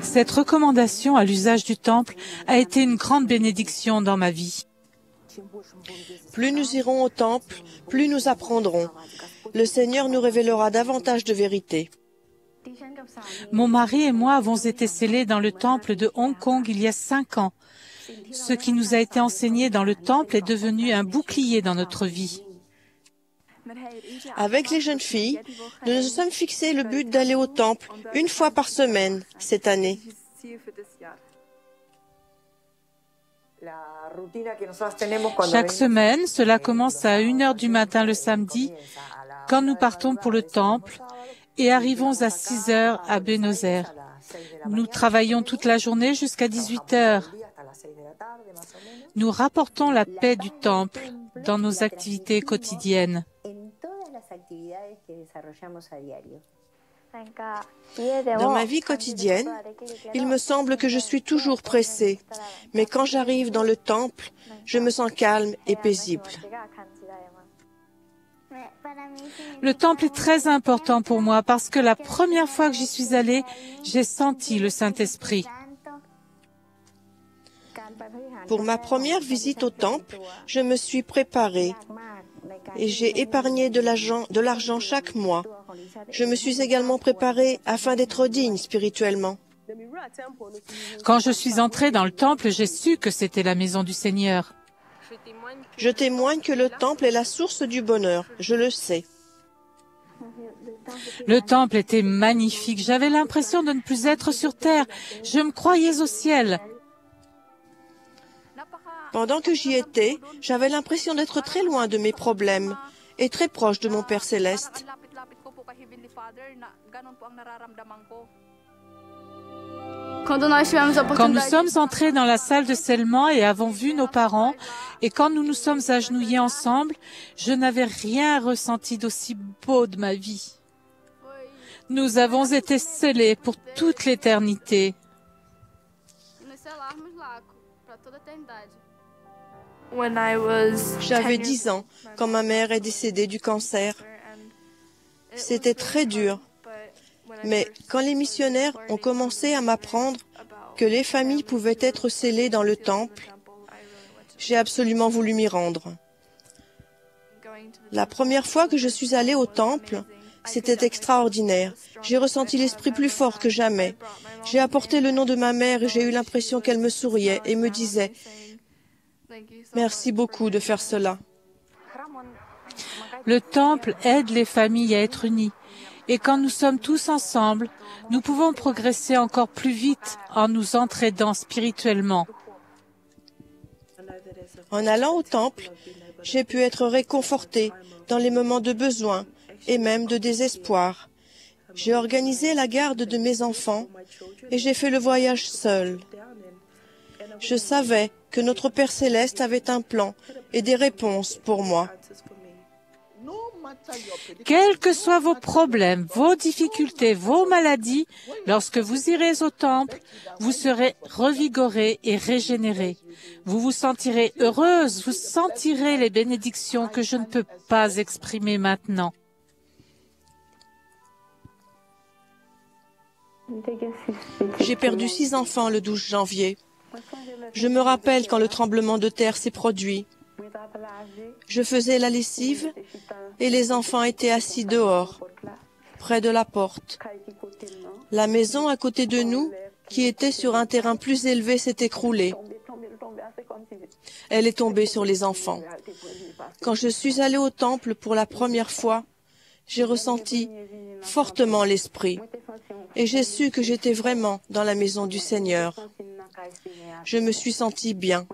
Cette recommandation à l'usage du temple a été une grande bénédiction dans ma vie. Plus nous irons au temple, plus nous apprendrons. Le Seigneur nous révélera davantage de vérité. Mon mari et moi avons été scellés dans le temple de Hong Kong il y a 5 ans. Ce qui nous a été enseigné dans le temple est devenu un bouclier dans notre vie. Avec les jeunes filles, nous nous sommes fixés le but d'aller au temple 1 fois par semaine cette année. Chaque semaine, cela commence à 1h du matin le samedi, quand nous partons pour le temple, et arrivons à 6h à Buenos Aires. Nous travaillons toute la journée jusqu'à 18h. Nous rapportons la paix du temple dans nos activités quotidiennes. Dans ma vie quotidienne, il me semble que je suis toujours pressée, mais quand j'arrive dans le temple, je me sens calme et paisible. Le temple est très important pour moi parce que la première fois que j'y suis allée, j'ai senti le Saint-Esprit. Pour ma première visite au temple, je me suis préparée et j'ai épargné de l'argent chaque mois. Je me suis également préparée afin d'être digne spirituellement. Quand je suis entrée dans le temple, j'ai su que c'était la maison du Seigneur. Je témoigne que le temple est la source du bonheur, je le sais. Le temple était magnifique. J'avais l'impression de ne plus être sur terre. Je me croyais au ciel. Pendant que j'y étais, j'avais l'impression d'être très loin de mes problèmes et très proche de mon Père céleste. Quand nous sommes entrés dans la salle de scellement et avons vu nos parents, et quand nous nous sommes agenouillés ensemble, je n'avais rien ressenti d'aussi beau de ma vie. Nous avons été scellés pour toute l'éternité. J'avais 10 ans quand ma mère est décédée du cancer. C'était très dur. Mais quand les missionnaires ont commencé à m'apprendre que les familles pouvaient être scellées dans le temple, j'ai absolument voulu m'y rendre. La première fois que je suis allée au temple, c'était extraordinaire. J'ai ressenti l'esprit plus fort que jamais. J'ai apporté le nom de ma mère et j'ai eu l'impression qu'elle me souriait et me disait « Merci beaucoup de faire cela ». Le temple aide les familles à être unies. Et quand nous sommes tous ensemble, nous pouvons progresser encore plus vite en nous entraidant spirituellement. En allant au temple, j'ai pu être réconfortée dans les moments de besoin et même de désespoir. J'ai organisé la garde de mes enfants et j'ai fait le voyage seul. Je savais que notre Père céleste avait un plan et des réponses pour moi. Quels que soient vos problèmes, vos difficultés, vos maladies, lorsque vous irez au temple, vous serez revigorés et régénérés. Vous vous sentirez heureuse, vous sentirez les bénédictions que je ne peux pas exprimer maintenant. J'ai perdu 6 enfants le 12 janvier. Je me rappelle quand le tremblement de terre s'est produit. Je faisais la lessive et les enfants étaient assis dehors, près de la porte. La maison à côté de nous, qui était sur un terrain plus élevé, s'est écroulée. Elle est tombée sur les enfants. Quand je suis allée au temple pour la première fois, j'ai ressenti fortement l'esprit et j'ai su que j'étais vraiment dans la maison du Seigneur. Je me suis sentie bien.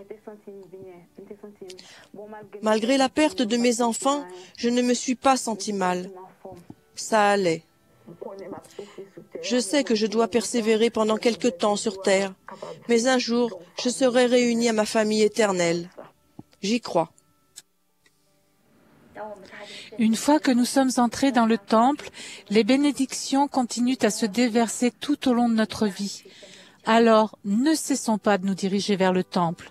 Malgré la perte de mes enfants, je ne me suis pas sentie mal. Ça allait. Je sais que je dois persévérer pendant quelque temps sur terre, mais un jour, je serai réunie à ma famille éternelle. J'y crois. Une fois que nous sommes entrés dans le temple, les bénédictions continuent à se déverser tout au long de notre vie. Alors, ne cessons pas de nous diriger vers le temple.